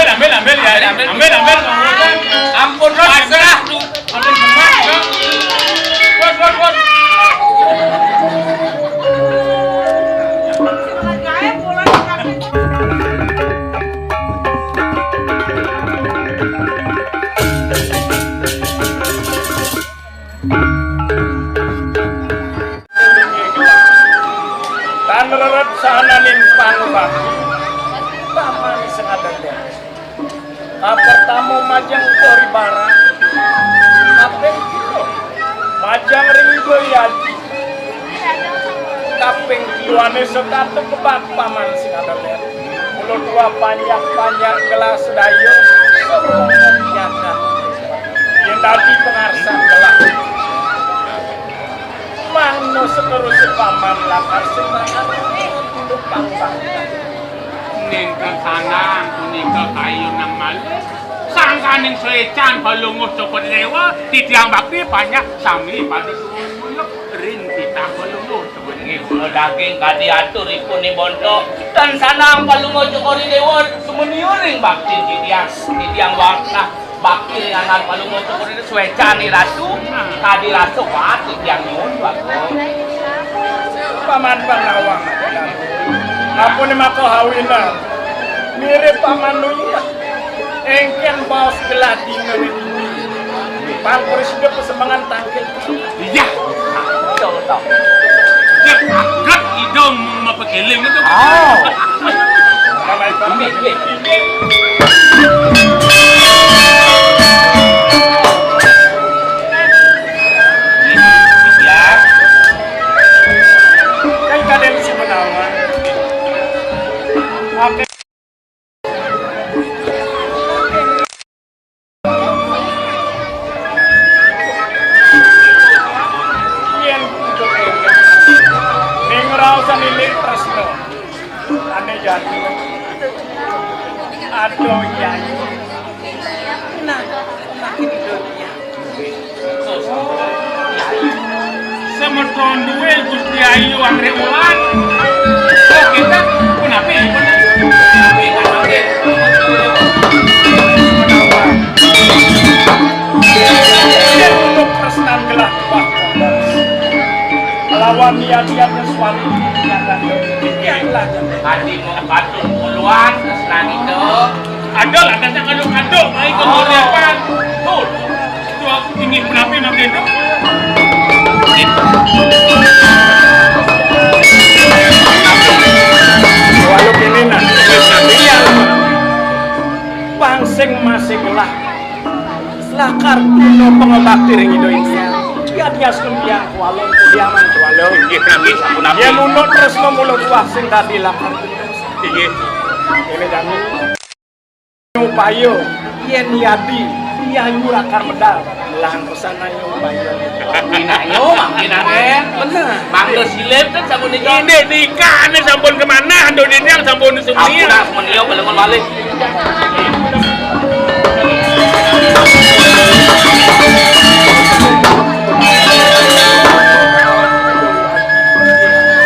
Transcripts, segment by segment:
ambil ya. Ambil. Ampun pasrah. Ampun gemas. Buat. Tan reret sana nimpang baki taman sengadan deh. Pertama majang kori barang kapeng majang ringo yadi kapeng kiwane sekatu kebak paman sengadan deh. Mulo dua panjang gelas dayo sebelum nyata yang tadi pengarsan gelas mano seterus paman lakar semangat untuk pangpang Ning ke sanang kuning ke kayu nang malu sangka ning secan balunguh cokot dewa titiang bakti banyak sami pada suwun rin kita balunguh sebenarnya Daging kadi atur ipun ni bonto dan sanang balungo cokori dewa sumeniuring bakti titiang warna bakti anak balungo cokori suecani ratu kadi ratu pati titiang nyun bakti paman panawang apa ni mako hawina mirip paman nuya engken baos geladi ngerini pangkuris dia pesemangan tangkil iya tau dia agak hidung mapakiling itu kamay paman kan kadang si menawang oke yen untuk ning rausan nilik tresno ane jadi aduh yai nah makin dunia semerton duwe Gusti Ayu Anggrek Ulan kita kenapa untuk persenan gelah lawan niat-niatnya suami yang lagi kadi mau patung puluhan kesenang itu ada lah datang aduk-aduk baik kemudian tuh aku ingin kenapa nanti itu walau kini nah pangsing masih gelah lakar kuno pengobakti ring Indonesia dia sembiang walau kudiaman walau dia nuno terus memuluh buah sing tadi lakar ini jamin upayo yen yadi dia nyurakar medal lang kesana upayo Minayo, makinangen, bener mangga silip kan sabun ini. ini nikah ini sampun kemana ando ini yang sampun Aku semuanya dah semenio belum balik.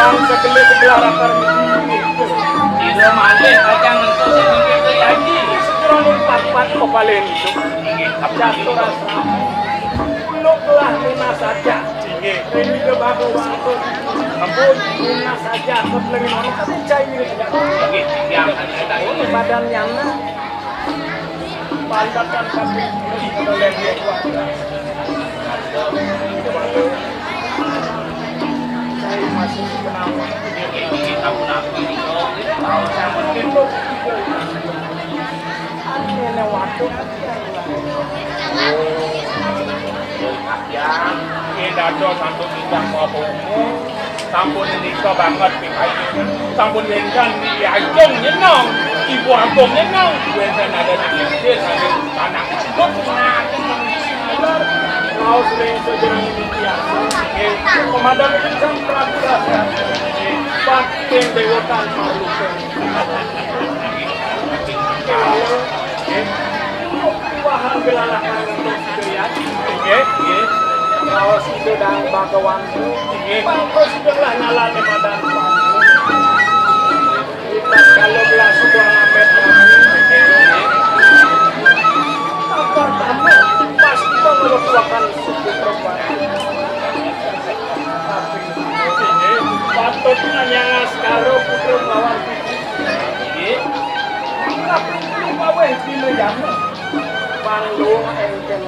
bang segala rakar Tidak malih kacang untuk sedikit tu lagi. sekurang empat kepalen itu jatuh rasa nuklah lima saja ini ke bago-bago ampun lima saja ketelingin orang tapi cair Yang ada ini badan nyana pandakan kami oleh dia kuasa saya masih kenal ini tahu nak ini kok. Tahu sama itu ini waktu yang kita do sampun nikah apa sampun nikah banget pikai sampun lengkan di Agung nyenong ibu Agung nyenong wenten ada di dia sambil anak benar kau sering sejarah ini biasa pemadam itu kan peraturan pakai dewotan malukan bahan gelalakan untuk sekalian kalau sudah dan bagawan bangko sudahlah nyala di badan kalau gelas sudah ngamet itu ya. Banglo engkel.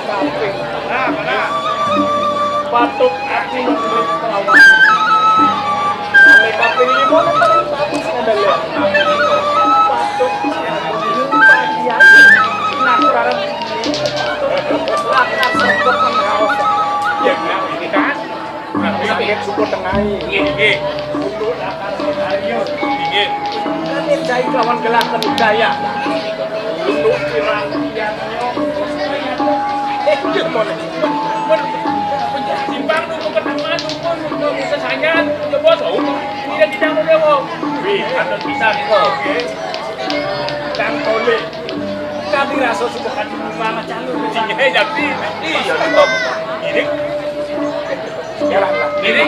Samping. Mana? Batuk aku menurut perawat. Ane kaping 5 paling bagus adalah batuk bagian natural lakar sebut mengawas. Ya kenapa ini kan? Sakit suku tengah ini. Untuk lakar ayo. Ini jai kawan gelakan daya. Untuk pirang-pirangnya. Boleh. Simpang dulu ketemu dulu bisa sayang ya bos tidak mau dewo ada bisa gitu oke dan tole kami rasa suka kan mana calon jadi iya betul ini jalan lah gini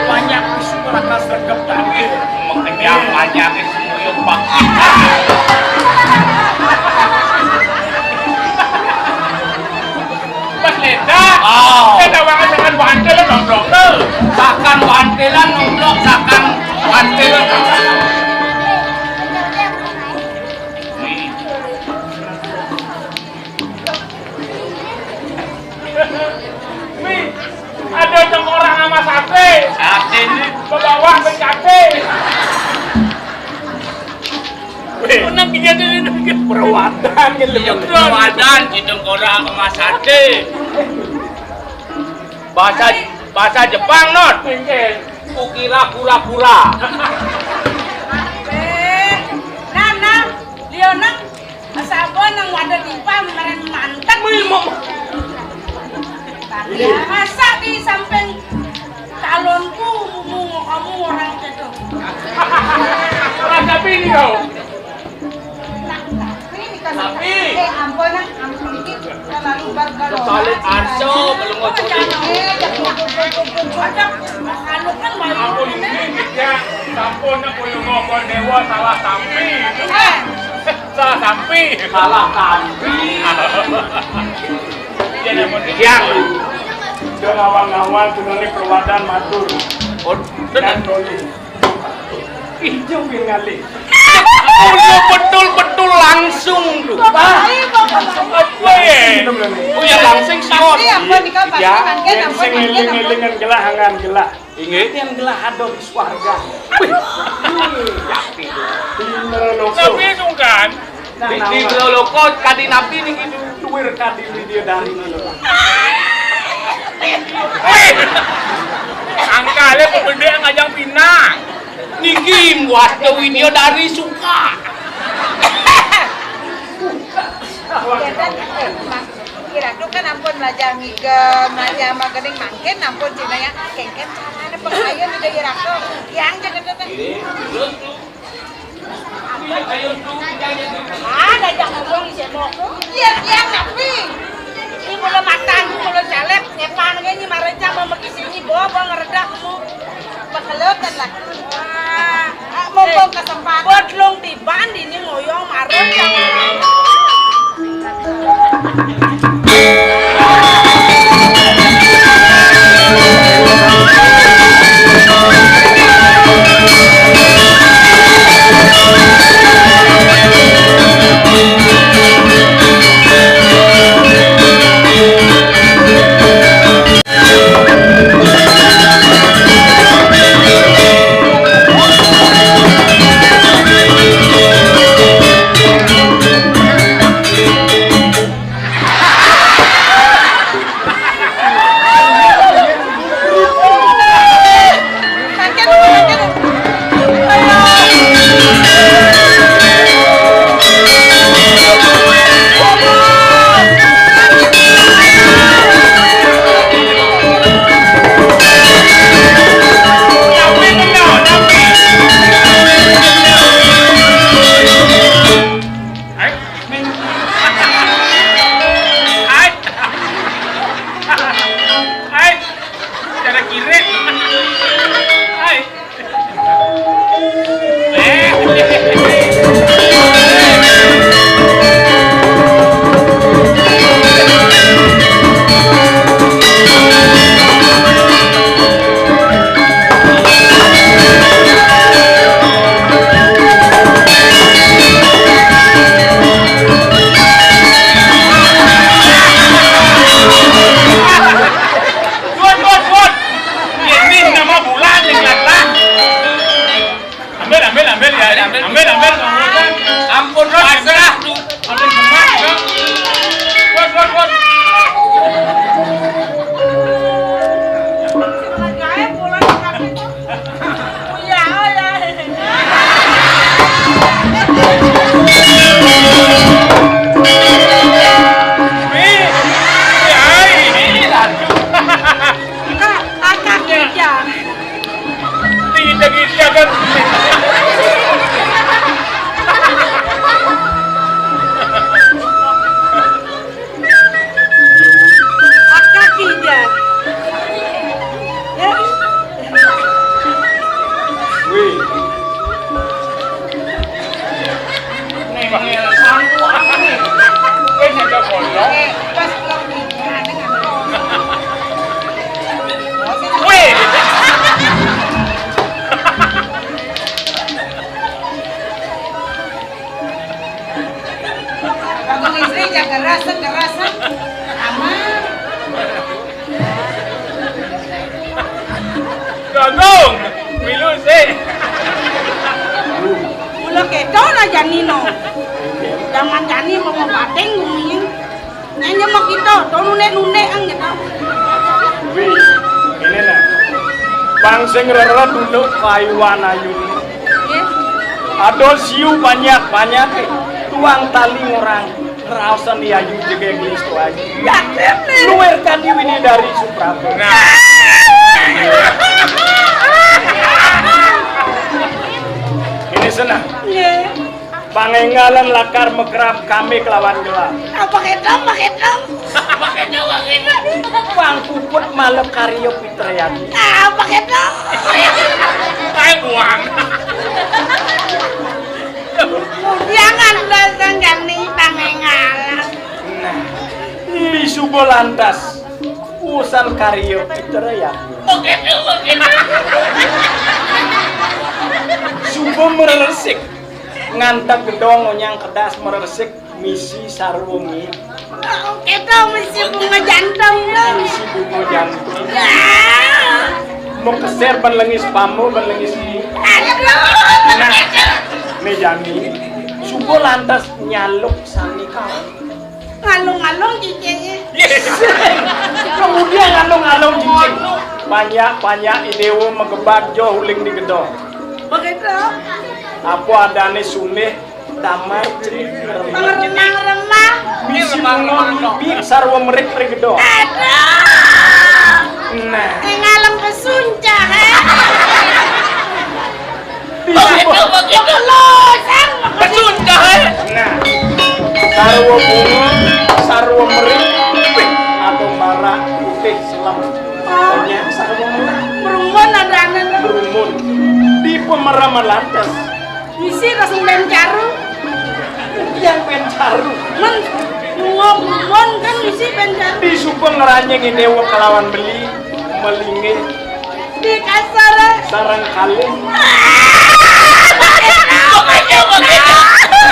banyak isu mereka sergap tadi makanya banyak isu yang pak Mas Leda kita banget dengan wantelan nomblok sakan wantelan nomblok sakan wantelan ada orang sama sate ini bawah bencate menang kejadian ini perawatan perawatan hidung orang sama sate bahasa Jepang not kukira pura-pura nang Leonang asabon nang wadah limpa meren mantap ya masa di samping calonku kamu orang itu tapi ini loh tapi ampun dikit terlalu bergaul Salib Arso belum mau anu kan ampun ini ya sampun belum ngomong dewa salah sampi salah sampi yang dan awal-awal tunani perwadan matur dan doli hijau bingali betul langsung tuh apa ya oh ya langsung siot ampun nikah pasti yang ngeling-ngelingan gelah inget yang gelah ada di swarga yakin tapi itu kan di loko kadi nabi nih gitu duwir kadi video dari angkale pembede ngajang pinang niki waktu video dari suka kira tuh kan ampun belajar ngigem belajar maganing mangkin ampun cinanya kengken caranya pengayon di daerah tuh yang jangan gajah ngobrol di sini lihat tapi ini mula makan mula jalep nyepan ini mareja mau makisini bawa ngeredak mu bakalotan lah mumpung kesempatan buat long di band ini ngoyong marun Ay, cara kirit. Ay. Ambil. Ampun, pasrah. Ampun gemak, Buat. Lagay pulang kami tuh. Ya. Akak kerja. Tidak kan. Abang istri jaga rasa aman. Gagong, milu sih. Mula keto lah Janino. Zaman Jani mau bateng ngomongin. Nyanyi mau kita, to nunek ang gitu. Wih, ini nah. Bang sing rere dulu kayuan ayu. Ada siu banyak. Tuang tali orang. Rausan di ayu juga gelis tu aja. Luar tadi ini dari Suprato. Nah. Ini senang. Pangengalan lakar mekerap kami kelawan gelap. Pakai dong. Bang puput malam karyo Pitrayati. Pakai dong. Ay, buang. Jangan dasang Jani pangengalan. Nah, di subo lantas usan karyo Pitrayati. Subo meresik ngantak gedong onyang kedas meresik misi sarwungi. Kita mesti bunga jantung dong. Misi bunga jantung. Mau keser benlengis pamu benlengis mi. Nah, nih Jani, subo lantas nyaluk sani kau. Ngalung-ngalung cicingnya. Kemudian ngalung-ngalung cicing. Banyak idewo megebak jo huling di gedong. Begitu. Apa adane sumeh damai cerit Remang-remang. misi bunga bibit sarwa merik gedong. Aduh. Nah, Ngalung kesunca, begitu. Kesunca, Nah, sarwa bunga, sarwa merik, atau marah putih selam. Pokoknya sarwa merah Berumun ada anak. berumun di pemeraman lantas Misi langsung main caru. yang pencaru Ngomong kan misi main caru. di supeng ngeranyeng dewa kelawan beli melingi Di kasar. sarang kali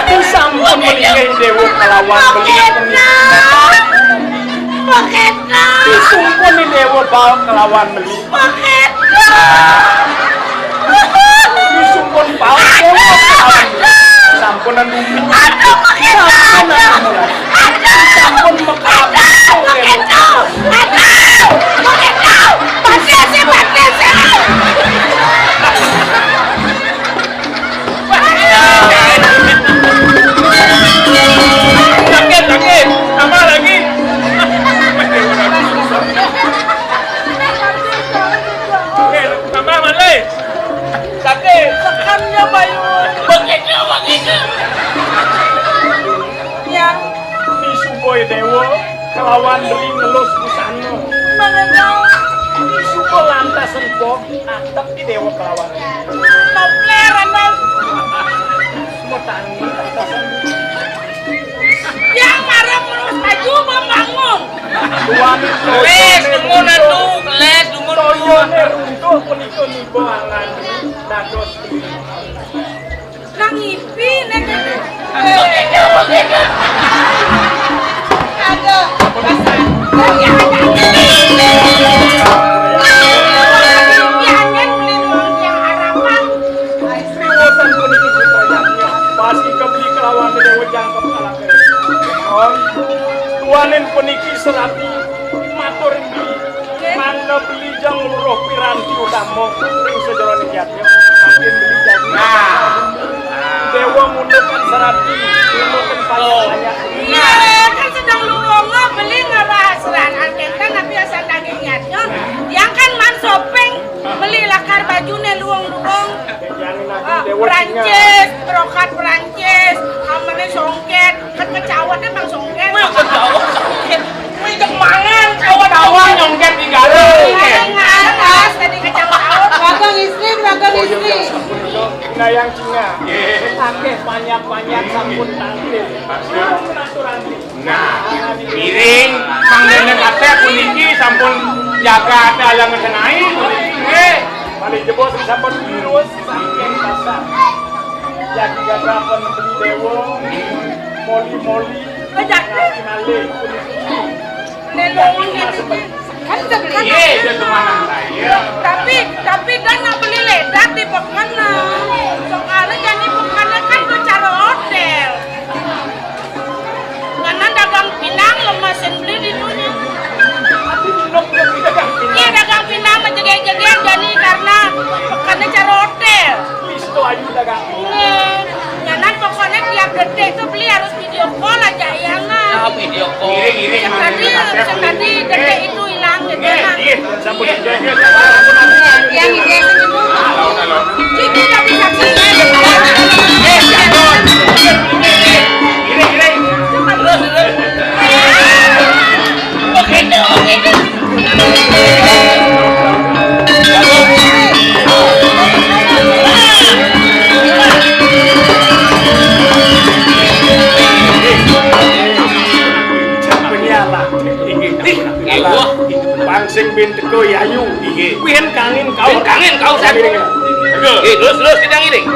di sampun melingi dewa kelawan beli Begitu. di sumpun dewa bawa kelawan beli di sumpun bawa dewa kelawan beli sampunan bumi sampun mekap Sakit. Tambah lagi. Tambah malay. Sakit. Tekannya bayu. begitu. Ya. di suboi dewa kelawan beli ngelus boh atap di dewa kelawan. Topler anda. Semua tangi atasan. Yang marah merus baju membangun. Tuanin Wes, dumuna tu, keles, dumuna tu. toyone runtuh punika nibo angan dados. Nang ipi nek. Aduh. Riwosan puniki putrayanya pasti kebeli kelawan dewa jangkep kalake. On tuanin puniki serati matur beli mana beli jang luruh piranti utama ring sejroning yatnya angin beli jadi dewa mundukan serati mundukan panjangnya. Iya, kan sedang lurongo beli ngerahasian angkenta nggak biasa dagingnya. Yang kan man sopeng beli lakar bajunya luong-luong. Perancis, brokat Perancis, amane songket, kan kecawatnya bang songket. Wih, kemangan kawan-kawan nyongket di galeri. Ngaras tadi kecawat. Ragang istri. Ngayang Cina, akeh banyak sampun tampil. Nah, piring manggen asep puniki sampun jaga dalang senai nggih. Paling jebol sing sampun virus saking pasar. Jadi gagapan beli dewa, moli-moli, malih puniki. Lelongan kan sebelah. Iya, itu teman saya. Tapi dan nggak beli ledak di pekana. Soalnya jadi pekana kan tuh cara hotel. Karena dagang pinang lemasin beli di dunia. Iya dagang pinang menjegel-jegel jadi karena pekana cara hotel. Listo ayu dagang. Nyanan pokoknya tiap detik tuh beli harus video call aja ya nggak? Nah, video call. Giring Tadi detik itu hilang gitu kan? Sampun dijaga. Yang ide itu. Halo. Jadi nggak bisa sih. Giring. Pangsing bin teko yayu. Kuwi kangen kau. Kangen kau saya. Terus kita ngiring.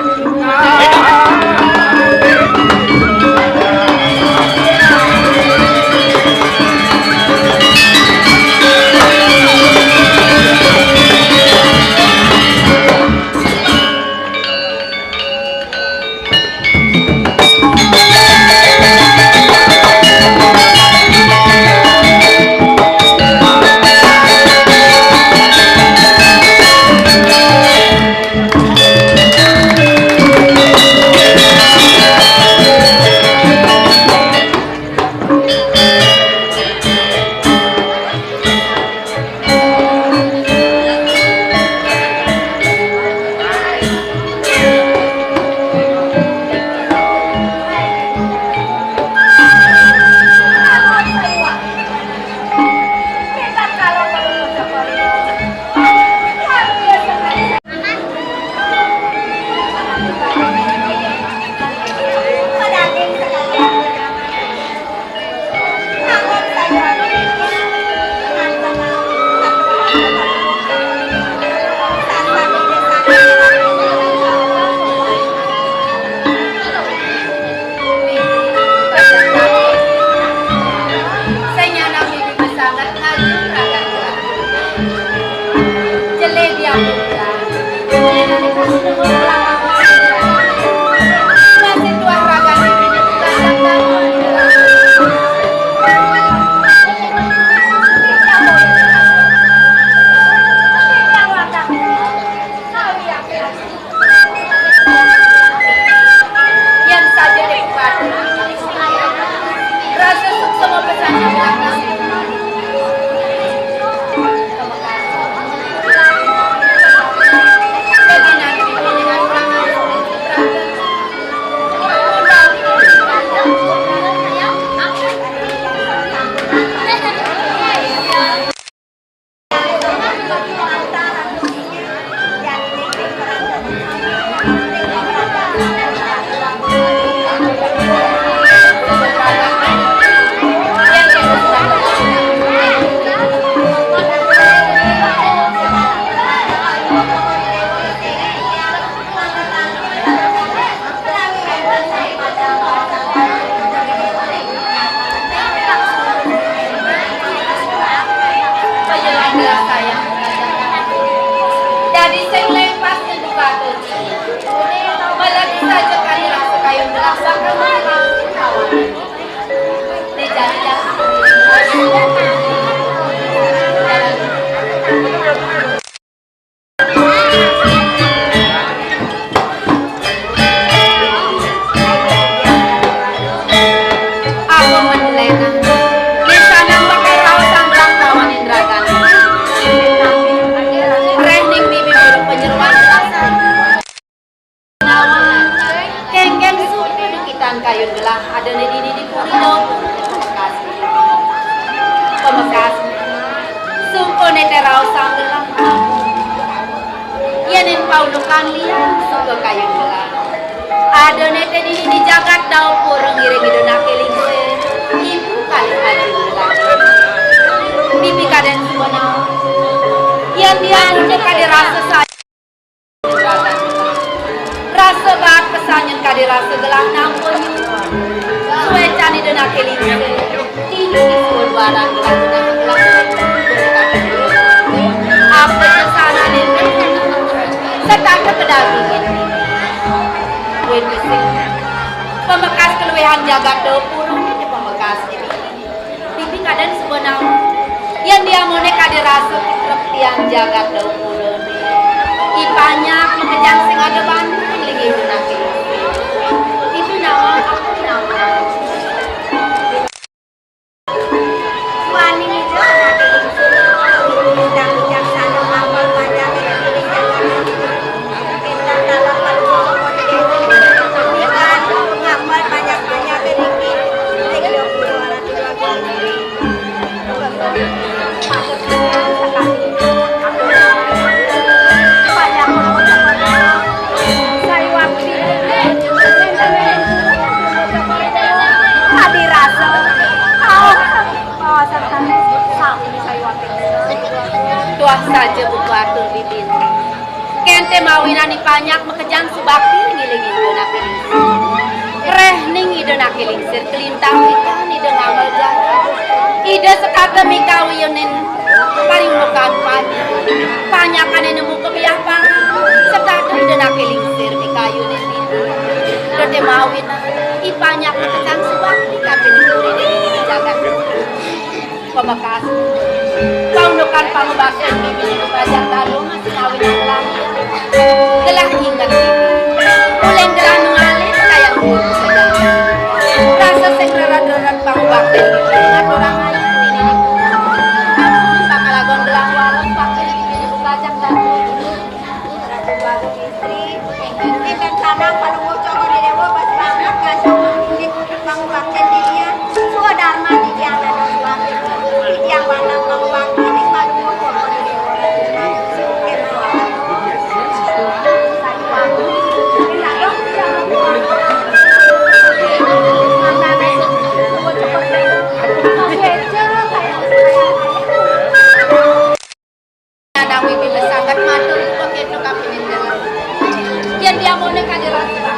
paunukan liang suka kayu gelang. Ada nete di jagat dau purung iring idona kelingse. Ibu kali haji gelang. Bibi kaden semana. Yang dia udah kade rasa saya. Rasa bat pesanyan kade rasa gelang nampun. Suecan idona kelingse. Ini disebut barang gelang. Apa kesana ini? Setangga pedagingin ini. Wen kesing. Pembekas keluwehan jagat dapur ini pembekas ini. Bibi kadang sebenarnya yang dia mau kade rasa tiang jagat dapur ini. Ipanyak mengejar sing ada bandung lagi menaki. Itu nama aku nama. Wani itu ada sedang bijaksana amal pada tuah saja buku atur bibit. Kente mawinani banyak mekejang subakti ngiling idona kelingsir. Reh ning idona kelingsir kelintang ikan ide ngamal jaga. Ide sekata mikawi yonen pariunukan banyak. Banyak ane nemu kebiah parang. Sekata idona kelingsir mikayu neni. Dode mawina ipanyak mekejang subakti tapi ninguri nini jaga. Pemakas paunukan pangubaksan bibi belajar baru masih kawin yang lagi gelah ingat uleng gelah nungalin kayak guru saja rasa segera-gerak pangubaksan bibi ingat orang lain ini bakal gelah walau pakai bibi belajar baru rasa baru istri dan sana kalau mau coba di dewa pas banget kan di pangubaksan dia sudah dharma di jalan yang mana pangubaksan yang dia mau nekah di rasa